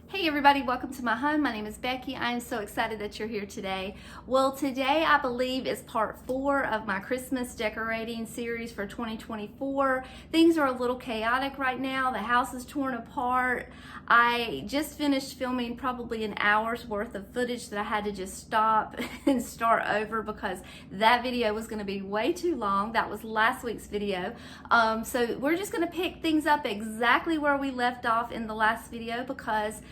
Hey everybody, welcome to my home. My name is Becky. I am so excited that you're here today. Well, today I believe is part 4 of my Christmas decorating series for 2024. Things are a little chaotic right now. The house is torn apart. I just finished filming probably an hour's worth of footage that I had to just stop and start over because that video was going to be way too long. That was last week's video. So we're just going to pick things up exactly where we left off in the last video because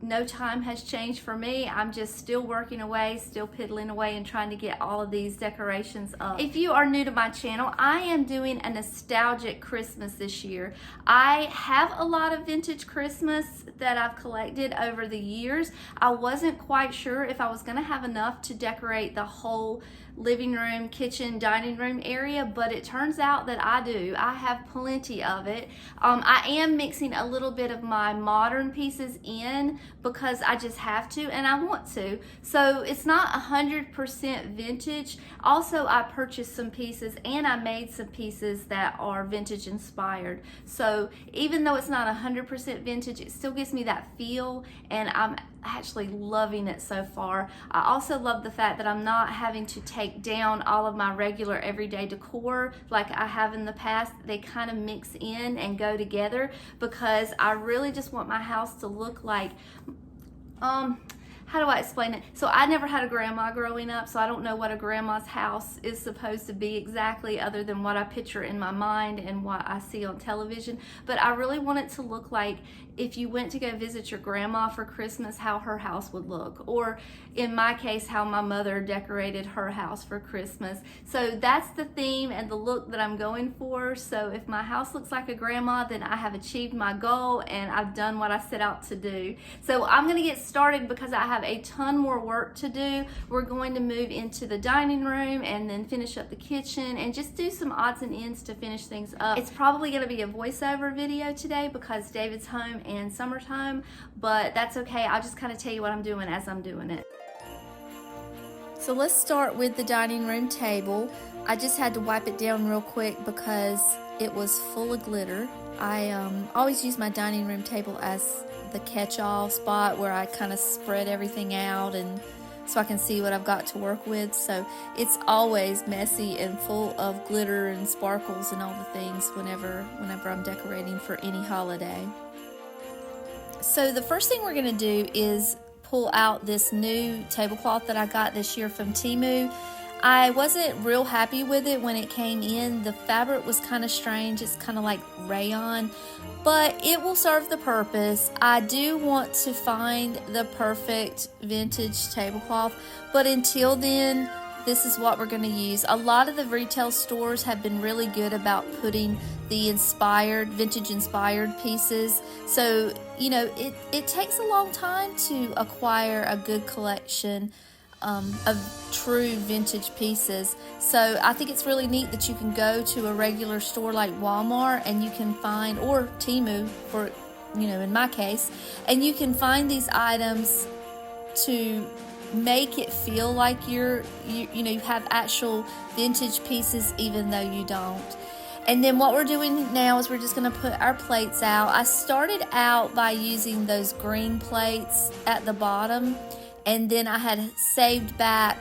no time has changed for me. I'm just still working away, still piddling away and trying to get all of these decorations up. If you are new to my channel, I am doing a nostalgic Christmas this year. I have a lot of vintage Christmas that I've collected over the years. I wasn't quite sure if I was gonna have enough to decorate the whole living room, kitchen, dining room area, but it turns out that I do. I have plenty of it. I am mixing a little bit of my modern pieces in because I just have to and I want to. So it's not 100% vintage. Also, I purchased some pieces and I made some pieces that are vintage inspired. So even though it's not 100% vintage, it still gives me that feel and I'm actually loving it so far. I also love the fact that I'm not having to take down all of my regular everyday decor like I have in the past. They kind of mix in and go together because I really just want my house to look like how do I explain it? So I never had a grandma growing up, so I don't know what a grandma's house is supposed to be exactly other than what I picture in my mind and what I see on television. But I really want it to look like if you went to go visit your grandma for Christmas, how her house would look. Or in my case, how my mother decorated her house for Christmas. So that's the theme and the look that I'm going for. So if my house looks like a grandma, then I have achieved my goal and I've done what I set out to do. So I'm gonna get started because I have a ton more work to do. We're going to move into the dining room and then finish up the kitchen and just do some odds and ends to finish things up. It's probably gonna be a voiceover video today because David's home and Summer's home, but that's okay. I'll just kind of tell you what I'm doing as I'm doing it. So let's start with the dining room table. I just had to wipe it down real quick because it was full of glitter. I always use my dining room table as the catch-all spot where I kind of spread everything out and so I can see what I've got to work with. So it's always messy and full of glitter and sparkles and all the things whenever I'm decorating for any holiday. So the first thing we're going to do is pull out this new tablecloth that I got this year from Temu. I wasn't real happy with it when it came in. The fabric was kind of strange. It's kind of like rayon, but it will serve the purpose. I do want to find the perfect vintage tablecloth, but until then, this is what we're going to use. A lot of the retail stores have been really good about putting the vintage inspired pieces. So, you know, it takes a long time to acquire a good collection of true vintage pieces. So I think it's really neat that you can go to a regular store like Walmart and you can find, or Temu for, you know, in my case, and you can find these items to make it feel like you have actual vintage pieces even though you don't. And then what we're doing now is we're just going to put our plates out. I started out by using those green plates at the bottom, and then I had saved back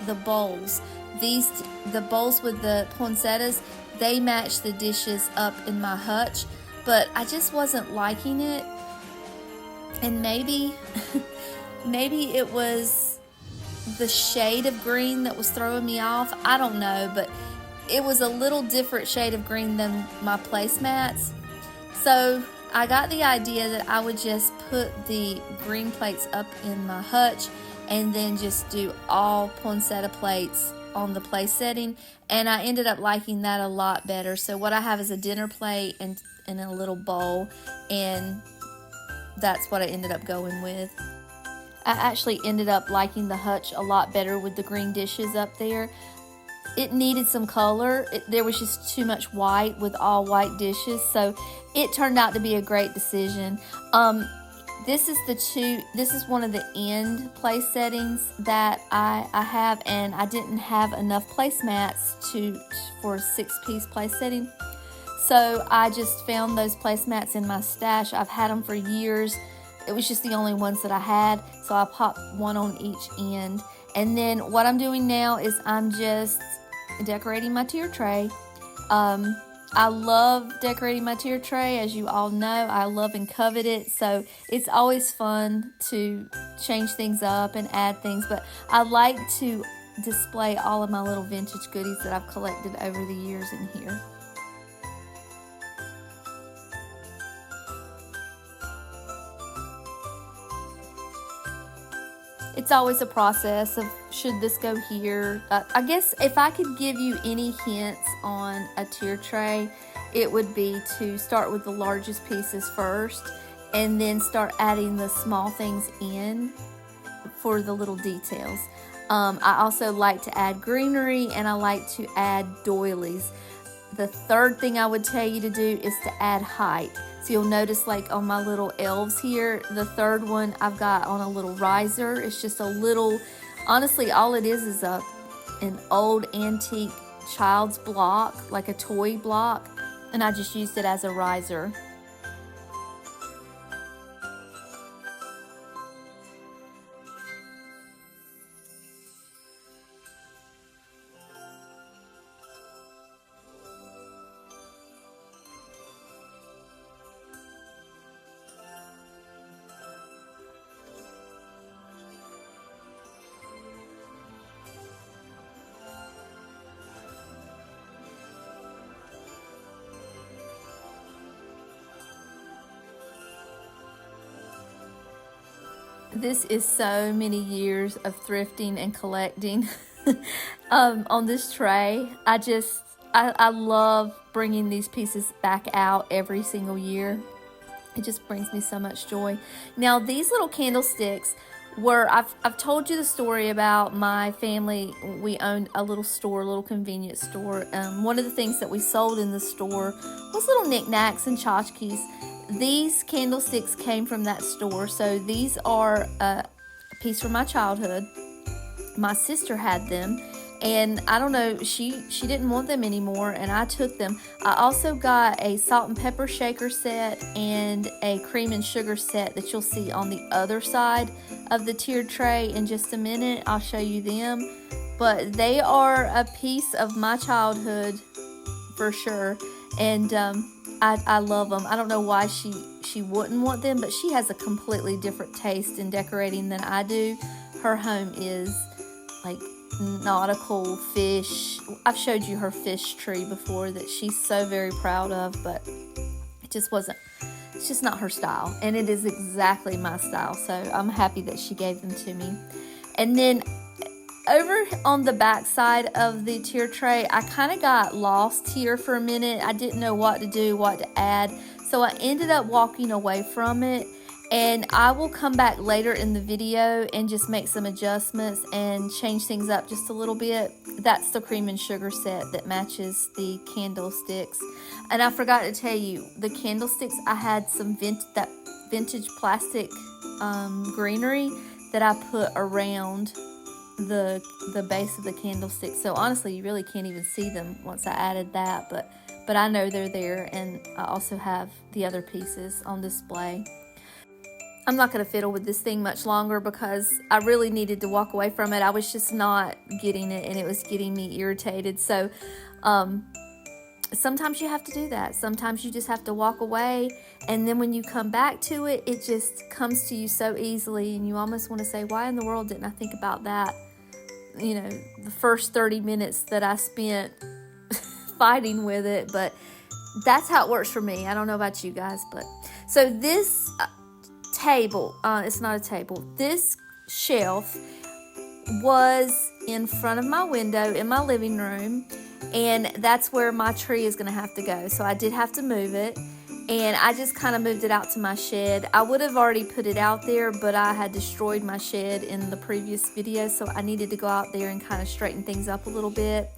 the bowls. The bowls with the poinsettias, they match the dishes up in my hutch, but I just wasn't liking it. And maybe it was the shade of green that was throwing me off. I don't know, but it was a little different shade of green than my placemats. So I got the idea that I would just put the green plates up in my hutch and then just do all poinsettia plates on the place setting, and I ended up liking that a lot better. So what I have is a dinner plate and a little bowl, and that's what I ended up going with. I actually ended up liking the hutch a lot better with the green dishes up there. It needed some color. There was just too much white with all white dishes, so it turned out to be a great decision. This is one of the end place settings that I have, and I didn't have enough placemats for a 6-piece place setting. So I just found those placemats in my stash. I've had them for years. it was just the only ones that I had, so I popped one on each end. And then what I'm doing now is I'm just decorating my tier tray. I love decorating my tier tray, as you all know. I love and covet it, so it's always fun to change things up and add things, but I like to display all of my little vintage goodies that I've collected over the years in here. It's always a process of, should this go here? I guess if I could give you any hints on a tier tray, it would be to start with the largest pieces first and then start adding the small things in for the little details. I also like to add greenery, and I like to add doilies. The third thing I would tell you to do is to add height. So you'll notice, like on my little elves here, the third one I've got on a little riser. It's just a little, honestly, all it is an old antique child's block, like a toy block, and I just used it as a riser. This is so many years of thrifting and collecting on this tray. I love bringing these pieces back out every single year. It just brings me so much joy. Now, these little candlesticks were, I've told you the story about my family. We owned a little store, a little convenience store. One of the things that we sold in the store was little knickknacks and tchotchkes. These candlesticks came from that store, so these are a piece from my childhood. My sister had them, and I don't know, she didn't want them anymore, and I took them. I also got a salt and pepper shaker set and a cream and sugar set that you'll see on the other side of the tiered tray in just a minute. I'll show you them, but they are a piece of my childhood for sure, and I love them. I don't know why she wouldn't want them, but she has a completely different taste in decorating than I do. Her home is like nautical fish. I've showed you her fish tree before that she's so very proud of, but it's just not her style, and it is exactly my style, so I'm happy that she gave them to me. And then over on the back side of the tier tray, I kind of got lost here for a minute. I didn't know what to do, what to add, so I ended up walking away from it, and I will come back later in the video and just make some adjustments and change things up just a little bit. That's the cream and sugar set that matches the candlesticks. And I forgot to tell you, the candlesticks, I had some vintage plastic greenery that I put around the base of the candlestick, so honestly you really can't even see them once I added that, but I know they're there, and I also have the other pieces on display. I'm not going to fiddle with this thing much longer because I really needed to walk away from it. I was just not getting it, and it was getting me irritated. So sometimes you have to do that. Sometimes you just have to walk away, and then when you come back to it, it just comes to you so easily, and you almost want to say, why in the world didn't I think about that? You know, the first 30 minutes that I spent fighting with it, but that's how it works for me. I don't know about you guys, but so this table, it's not a table, this shelf was in front of my window in my living room, and that's where my tree is going to have to go. So I did have to move it, and I just kind of moved it out to my shed. I would have already put it out there, but I had destroyed my shed in the previous video, so I needed to go out there and kind of straighten things up a little bit.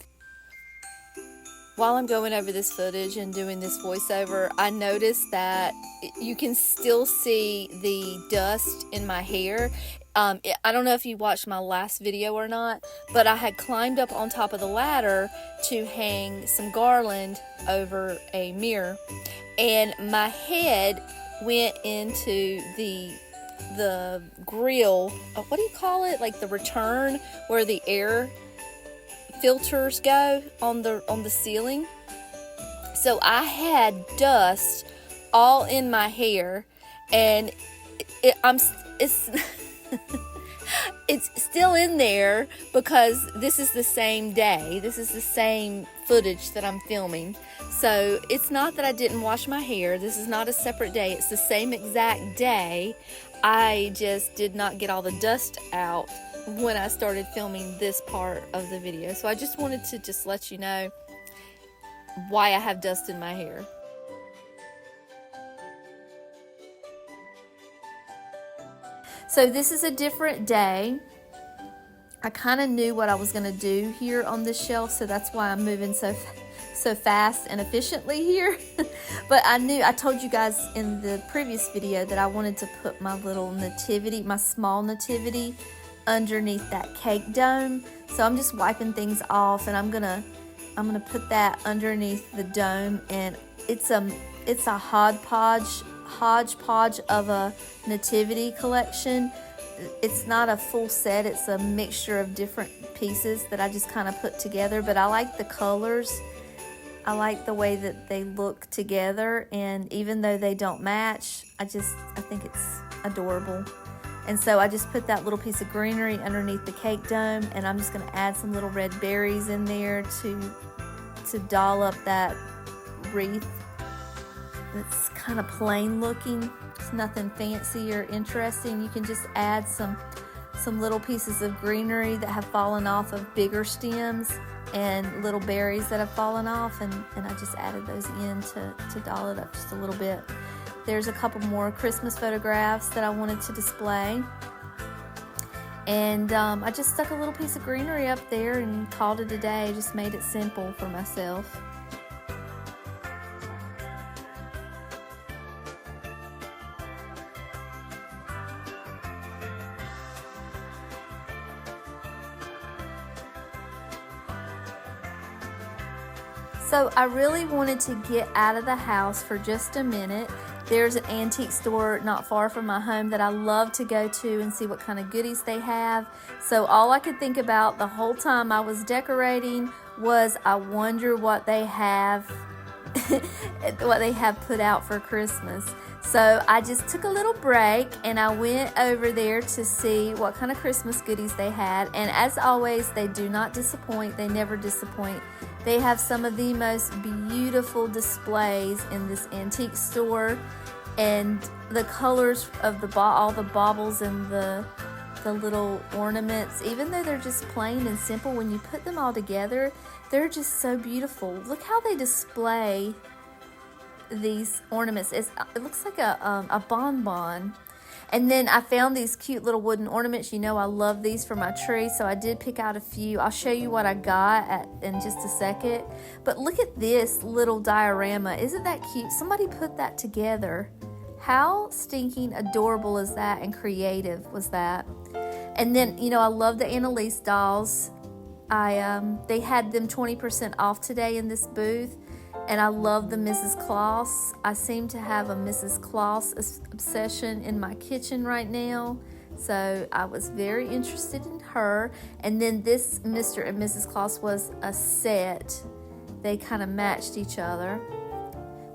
While I'm going over this footage and doing this voiceover, I noticed that you can still see the dust in my hair. I don't know if you watched my last video or not, but I had climbed up on top of the ladder to hang some garland over a mirror, and my head went into the the grill, what do you call it? Like the return where the air filters go on the ceiling. So I had dust all in my hair, and it's it's still in there because this is the same day. This is the same footage that I'm filming. So it's not that I didn't wash my hair. This is not a separate day. It's the same exact day. I just did not get all the dust out when I started filming this part of the video. So I just wanted to just let you know why I have dust in my hair. So this is a different day. I kind of knew what I was going to do here on this shelf, so that's why I'm moving so fast and efficiently here. But I told you guys in the previous video that I wanted to put my little nativity, my small nativity, underneath that cake dome. So I'm just wiping things off, and I'm gonna put that underneath the dome, and it's a hodgepodge of a nativity collection. It's not a full set, it's a mixture of different pieces that I just kind of put together, but I like the colors. I like the way that they look together, and even though they don't match, I think it's adorable. And so I just put that little piece of greenery underneath the cake dome, and I'm just going to add some little red berries in there to doll up that wreath. It's kind of plain looking. It's nothing fancy or interesting. You can just add some little pieces of greenery that have fallen off of bigger stems and little berries that have fallen off, and I just added those in to doll it up just a little bit. There's a couple more Christmas photographs that I wanted to display, and I just stuck a little piece of greenery up there and called it a day. Just made it simple for myself. So I really wanted to get out of the house for just a minute. There's an antique store not far from my home that I love to go to and see what kind of goodies they have. So all I could think about the whole time I was decorating was, I wonder what they have what they have put out for Christmas. So I just took a little break and I went over there to see what kind of Christmas goodies they had. And as always, they do not disappoint. They never disappoint. They have some of the most beautiful displays in this antique store, and the colors of all the baubles and the little ornaments, even though they're just plain and simple, when you put them all together, they're just so beautiful. Look how they display these ornaments. It looks like a bonbon. And then I found these cute little wooden ornaments. You know I love these for my tree, so I did pick out a few. I'll show you what I got in just a second. But look at this little diorama. Isn't that cute? Somebody put that together. How stinking adorable is that, and creative was that? And then, you know, I love the Annalise dolls. They had them 20% off today in this booth. And I love the Mrs. Claus. I seem to have a Mrs. Claus obsession in my kitchen right now. So I was very interested in her. And then this Mr. and Mrs. Claus was a set. They kind of matched each other.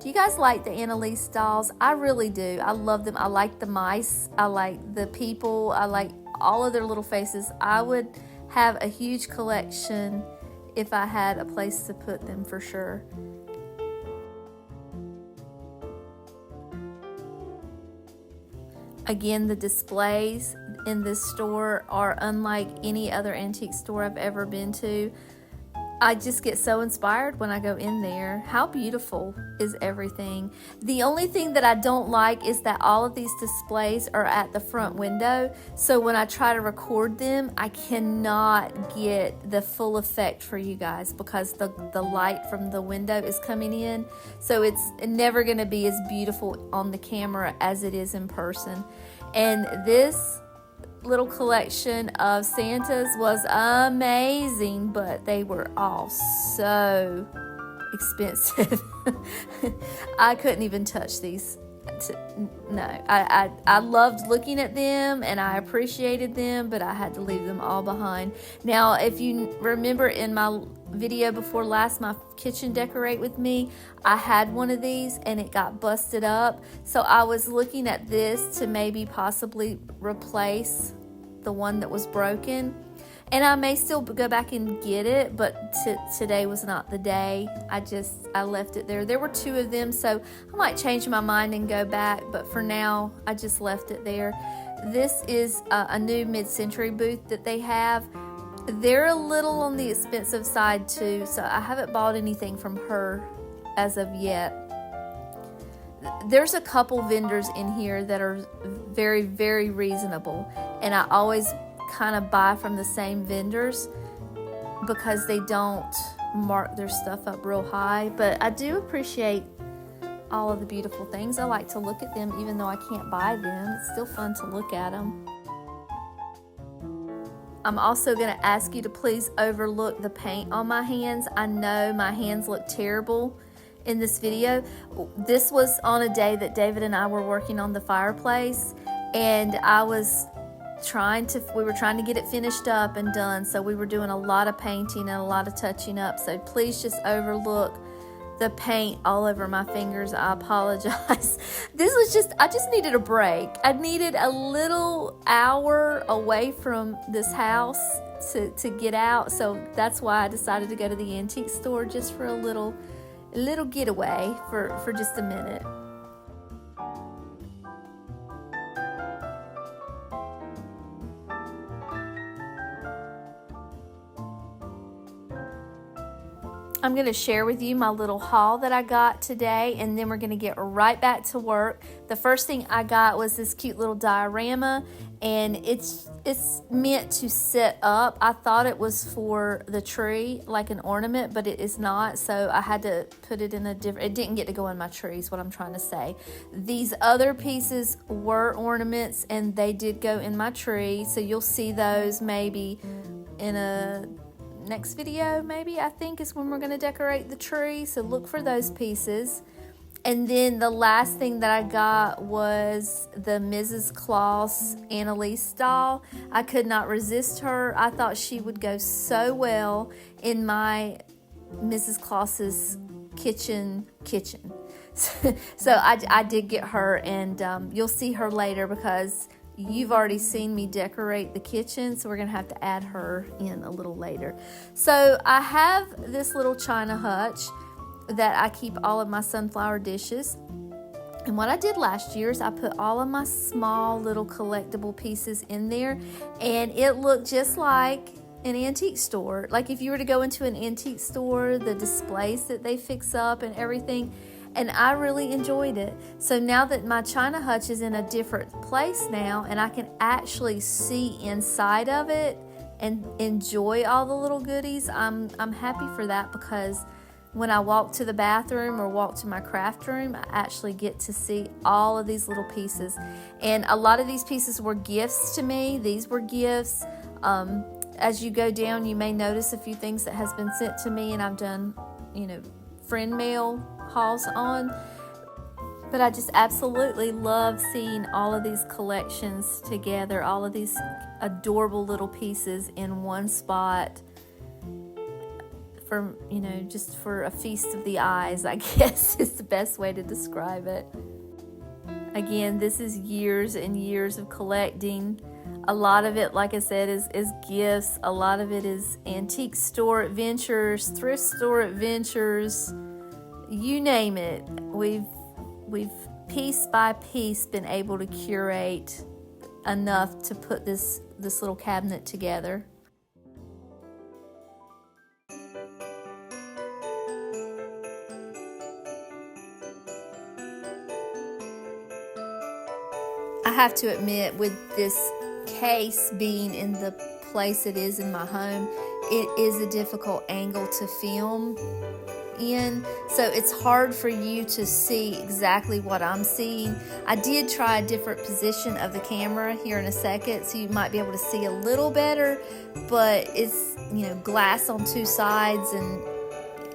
Do you guys like the Annalise dolls? I really do. I love them. I like the mice. I like the people. I like all of their little faces. I would have a huge collection if I had a place to put them, for sure. Again, the displays in this store are unlike any other antique store I've ever been to. I just get so inspired when I go in there. How beautiful is everything. The only thing that I don't like is that all of these displays are at the front window. So when I try to record them, I cannot get the full effect for you guys because the light from the window is coming in. So it's never going to be as beautiful on the camera as it is in person. And this little collection of Santas was amazing, but they were all so expensive. I couldn't even touch these. no, I loved looking at them and I appreciated them, but I had to leave them all behind. Now, if you remember in my video before last, my kitchen decorate with me, I had one of these and it got busted up. So I was looking at this to maybe possibly replace the one that was broken. And I may still go back and get it, but today was not the day. I left it there. There were 2 of them, so I might change my mind and go back, but for now, I just left it there. This is a new mid-century booth that they have. They're a little on the expensive side too, so I haven't bought anything from her as of yet. There's a couple vendors in here that are very, very reasonable, and I always kind of buy from the same vendors because they don't mark their stuff up real high. But I do appreciate all of the beautiful things. I like to look at them even though I can't buy them. It's still fun to look at them. I'm also going to ask you to please overlook the paint on my hands. I know my hands look terrible in this video. This was on a day that David and I were working on the fireplace, and we were trying to get it finished up and done, so we were doing a lot of painting and a lot of touching up, so please just overlook the paint all over my fingers. I apologize. I just needed a break. I needed a little hour away from this house to get out, so that's why I decided to go to the antique store just for a little getaway for just a minute. I'm going to share with you my little haul that I got today, and then we're going to get right back to work. The first thing I got was this cute little diorama, and it's meant to set up. I thought it was for the tree, like an ornament, but it is not, so I had to put it in it didn't get to go in my tree is what I'm trying to say. These other pieces were ornaments, and they did go in my tree, so you'll see those maybe in a next video, maybe, I think, is when we're going to decorate the tree, so look for those pieces. And then the last thing that I got was the Mrs. Claus Annalise doll. I could not resist her. I thought she would go so well in my Mrs. Claus's kitchen. So I did get her, and you'll see her later because you've already seen me decorate the kitchen, so we're going to have to add her in a little later. So I have this little china hutch that I keep all of my sunflower dishes. And what I did last year is I put all of my small little collectible pieces in there, and it looked just like an antique store. Like if you were to go into an antique store, the displays that they fix up and everything. And I really enjoyed it. So now that my china hutch is in a different place now, and I can actually see inside of it and enjoy all the little goodies, I'm happy for that, because when I walk to the bathroom or walk to my craft room, I actually get to see all of these little pieces. And a lot of these pieces were gifts to me. These were gifts. As you go down, you may notice a few things that has been sent to me, and I've done, friend mail hauls on. But I just absolutely love seeing all of these collections together, all of these adorable little pieces in one spot for, just for a feast of the eyes, I guess is the best way to describe it. Again, this is years and years of collecting. A lot of it, like I said, is gifts. A lot of it is antique store adventures, thrift store adventures, you name it. We've piece by piece been able to curate enough to put this little cabinet together. I have to admit, with this case being in the place it is in my home, it is a difficult angle to film in, so it's hard for you to see exactly what I'm seeing. I did try a different position of the camera here in a second, so you might be able to see a little better, but it's glass on two sides, and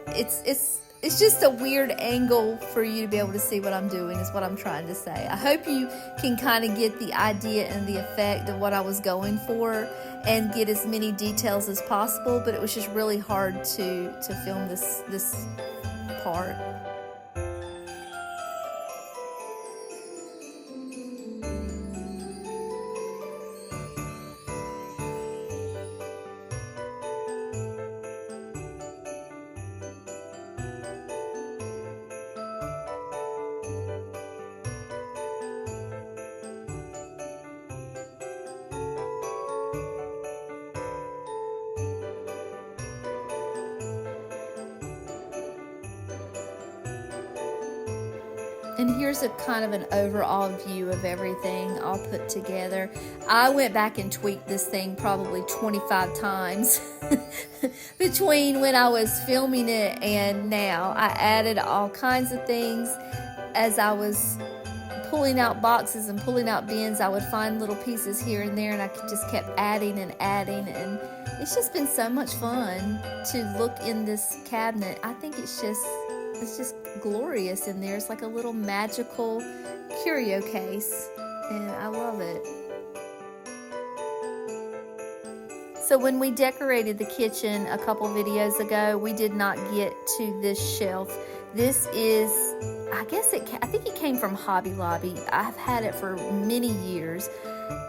it's it's just a weird angle for you to be able to see what I'm doing is what I'm trying to say. I hope you can kind of get the idea and the effect of what I was going for and get as many details as possible, but it was just really hard to film this part. And here's a kind of an overall view of everything all put together. I went back and tweaked this thing probably 25 times between when I was filming it and now. I added all kinds of things as I was pulling out boxes and pulling out bins. I would find little pieces here and there, and I just kept adding and adding, and it's just been so much fun to look in this cabinet. I think it's just glorious in there. It's like a little magical curio case, and I love it. So when we decorated the kitchen a couple videos ago, we did not get to this shelf. This is, I think it came from Hobby Lobby. I've had it for many years.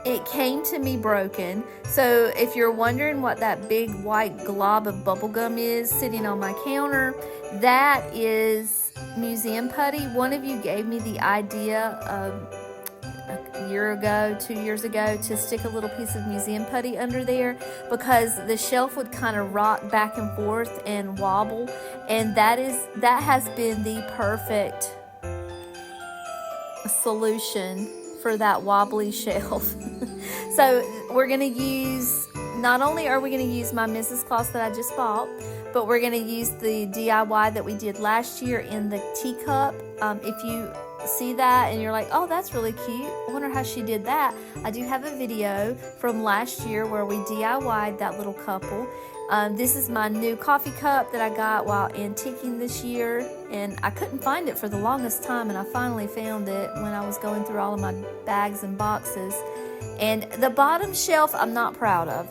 It came to me broken. So if you're wondering what that big white glob of bubble gum is sitting on my counter, that is museum putty. One of you gave me the idea a year ago, 2 years ago, to stick a little piece of museum putty under there because the shelf would kind of rock back and forth and wobble, and that has been the perfect solution for that wobbly shelf. So we're going to use, not only are we going to use my Mrs. Claus that I just bought, but we're going to use the DIY that we did last year in the teacup. If you see that and you're like, oh, that's really cute, I wonder how she did that, I do have a video from last year where we DIY'd that little couple. This is my new coffee cup that I got while antiquing this year, and I couldn't find it for the longest time, and I finally found it when I was going through all of my bags and boxes. And the bottom shelf I'm not proud of.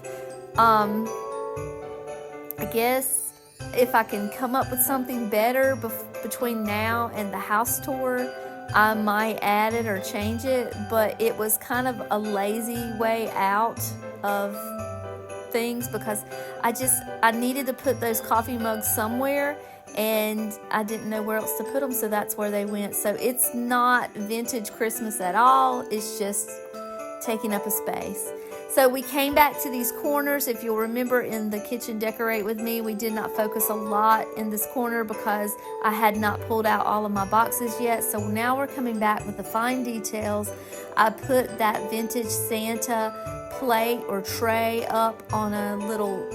I guess if I can come up with something better between now and the house tour, I might add it or change it, but it was kind of a lazy way out of things because I needed to put those coffee mugs somewhere, and I didn't know where else to put them, so that's where they went. So it's not vintage Christmas at all, it's just taking up a space. So we came back to these corners. If you'll remember in the kitchen decorate with me, we did not focus a lot in this corner because I had not pulled out all of my boxes yet. So now we're coming back with the fine details. I put that vintage Santa plate or tray up on a little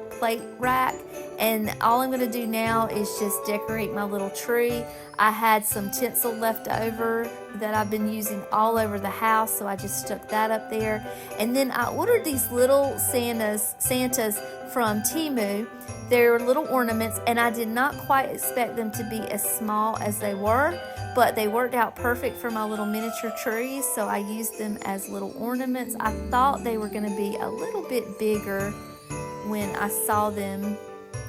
plate rack, and all I'm going to do now is just decorate my little tree. I had some tinsel left over that I've been using all over the house, so I just stuck that up there. And then I ordered these little Santas from Temu. They're little ornaments, and I did not quite expect them to be as small as they were, but they worked out perfect for my little miniature trees, so I used them as little ornaments. I thought they were going to be a little bit bigger when I saw them.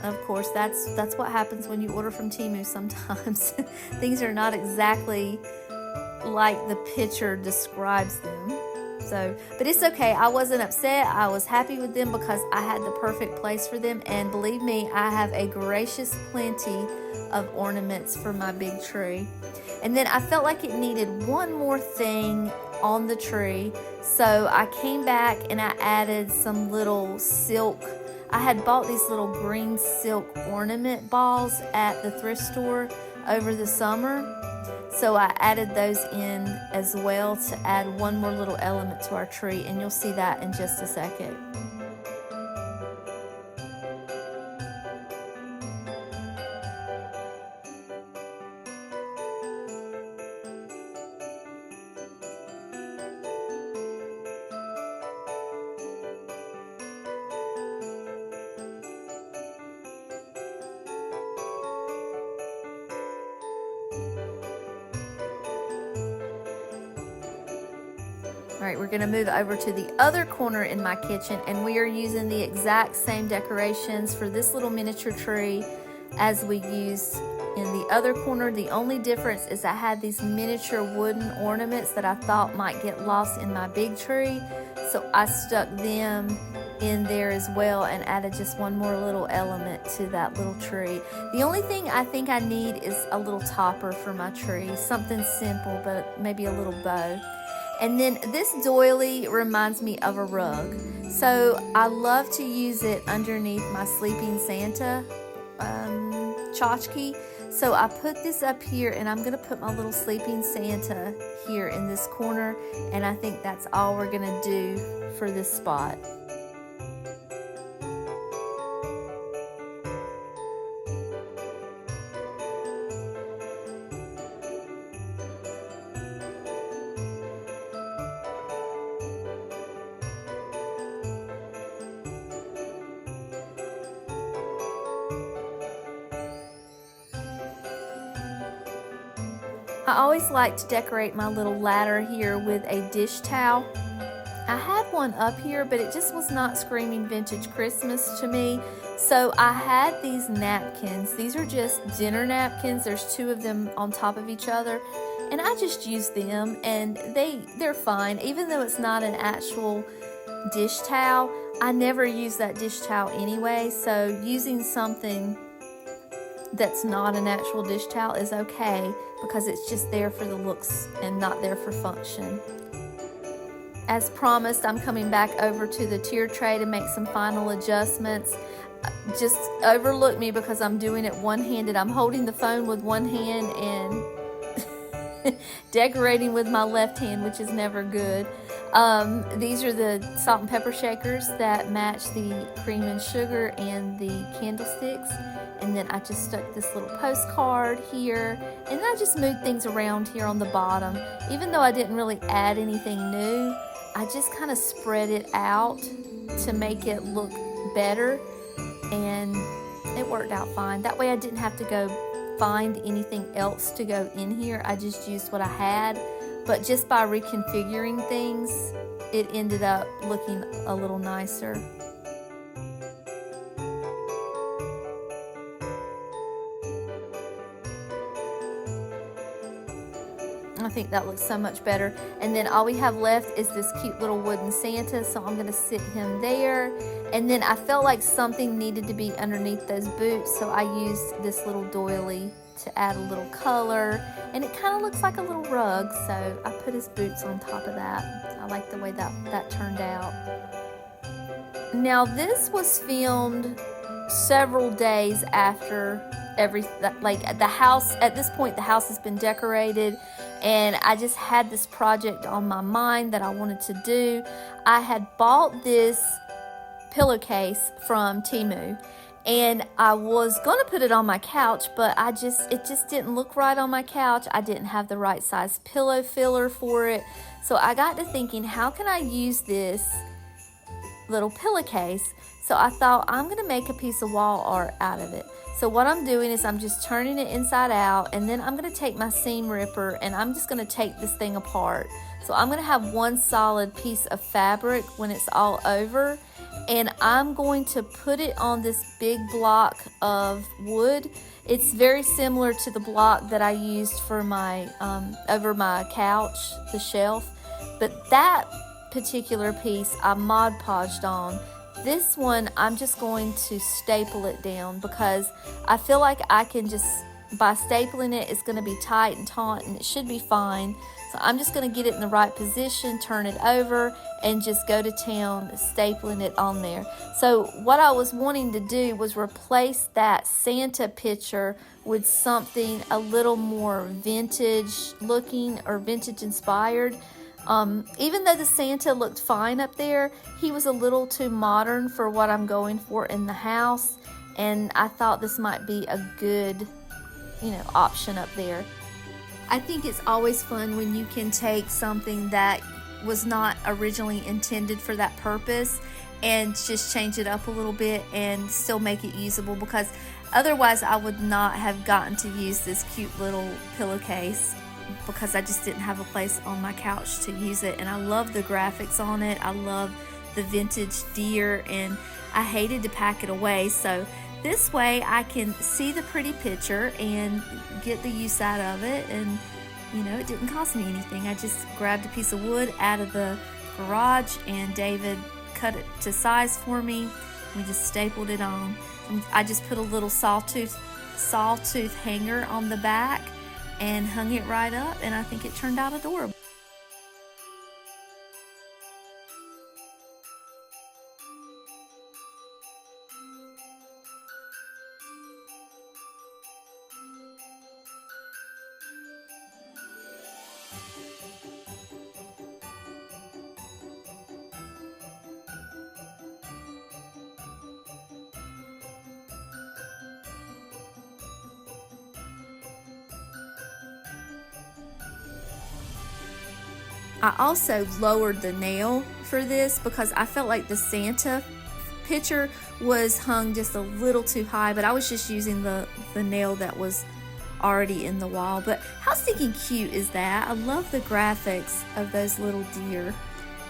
Of course, that's what happens when you order from Temu sometimes. Things are not exactly like the picture describes them. So, but it's okay. I wasn't upset. I was happy with them because I had the perfect place for them. And believe me, I have a gracious plenty of ornaments for my big tree. And then I felt like it needed one more thing on the tree. So I came back and I added some little silk. I had bought these little green silk ornament balls at the thrift store over the summer. So I added those in as well to add one more little element to our tree, and you'll see that in just a second. All right, we're gonna move over to the other corner in my kitchen, and we are using the exact same decorations for this little miniature tree as we used in the other corner. The only difference is I had these miniature wooden ornaments that I thought might get lost in my big tree, so I stuck them in there as well and added just one more little element to that little tree. The only thing I think I need is a little topper for my tree, something simple, but maybe a little bow. And then this doily reminds me of a rug. So I love to use it underneath my Sleeping Santa tchotchke. So I put this up here, and I'm gonna put my little Sleeping Santa here in this corner, and I think that's all we're gonna do for this spot. I always like to decorate my little ladder here with a dish towel. I had one up here, but it just was not screaming vintage Christmas to me. So I had these napkins. These are just dinner napkins. There's two of them on top of each other. And I just used them, and they're fine. Even though it's not an actual dish towel, I never use that dish towel anyway. So using something that's not an actual dish towel is okay, because it's just there for the looks and not there for function. As promised, I'm coming back over to the tier tray to make some final adjustments. Just overlook me because I'm doing it one-handed. I'm holding the phone with one hand and decorating with my left hand, which is never good. These are the salt and pepper shakers that match the cream and sugar and the candlesticks. And then I just stuck this little postcard here, and I just moved things around here on the bottom. Even though I didn't really add anything new, I just kind of spread it out to make it look better, and it worked out fine. That way I didn't have to go find anything else to go in here. I just used what I had, but just by reconfiguring things, it ended up looking a little nicer. I think that looks so much better. And then all we have left is this cute little wooden Santa, so I'm gonna sit him there. And then I felt like something needed to be underneath those boots, so I used this little doily to add a little color, and it kind of looks like a little rug, so I put his boots on top of that. I like the way that turned out. Now this was filmed several days after the house, at this point the house has been decorated, and I just had this project on my mind that I wanted to do. I had bought this pillowcase from Temu, and I was gonna put it on my couch, but it just didn't look right on my couch. I didn't have the right size pillow filler for it. So I got to thinking, how can I use this little pillowcase? So I thought, I'm gonna make a piece of wall art out of it. So what I'm doing is I'm just turning it inside out, and then I'm gonna take my seam ripper and I'm just gonna take this thing apart. So I'm gonna have one solid piece of fabric when it's all over, and I'm going to put it on this big block of wood. It's very similar to the block that I used for my over my couch, the shelf, but that particular piece I Mod Podged on. This one, I'm just going to staple it down, because I feel like I can just, by stapling it, it's going to be tight and taut, and it should be fine. So I'm just going to get it in the right position, turn it over, and just go to town stapling it on there. So what I was wanting to do was replace that Santa picture with something a little more vintage looking or vintage inspired. Even though the Santa looked fine up there, he was a little too modern for what I'm going for in the house, and I thought this might be a good, option up there. I think it's always fun when you can take something that was not originally intended for that purpose and just change it up a little bit and still make it usable, because otherwise I would not have gotten to use this cute little pillowcase. because I just didn't have a place on my couch to use it. And I love the graphics on it. I love the vintage deer, and I hated to pack it away. So this way I can see the pretty picture and get the use out of it. And you know, it didn't cost me anything. I just grabbed a piece of wood out of the garage, and David cut it to size for me. We just stapled it on. I just put a little sawtooth hanger on the back and hung it right up, and I think it turned out adorable. I also lowered the nail for this because I felt like the Santa picture was hung just a little too high, but I was just using the nail that was already in the wall. But how stinking cute is that? I love the graphics of those little deer.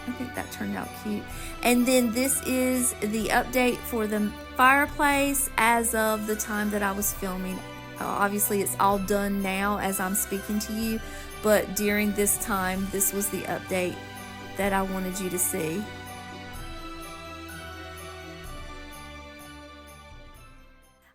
I think that turned out cute. And then this is the update for the fireplace as of the time that I was filming. Obviously it's all done now as I'm speaking to you, but during this time, this was the update that I wanted you to see.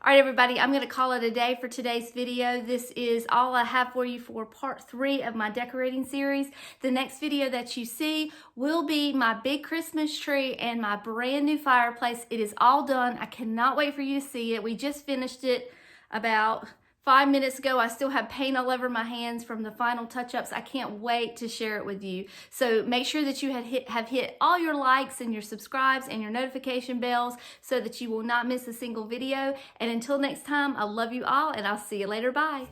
All right, everybody, I'm going to call it a day for today's video. This is all I have for you for part 3 of my decorating series. The next video that you see will be my big Christmas tree and my brand new fireplace. It is all done. I cannot wait for you to see it. We just finished it about 5 minutes ago. I still have paint all over my hands from the final touch-ups. I can't wait to share it with you. So make sure that you have hit all your likes and your subscribes and your notification bells so that you will not miss a single video. And until next time, I love you all, and I'll see you later. Bye.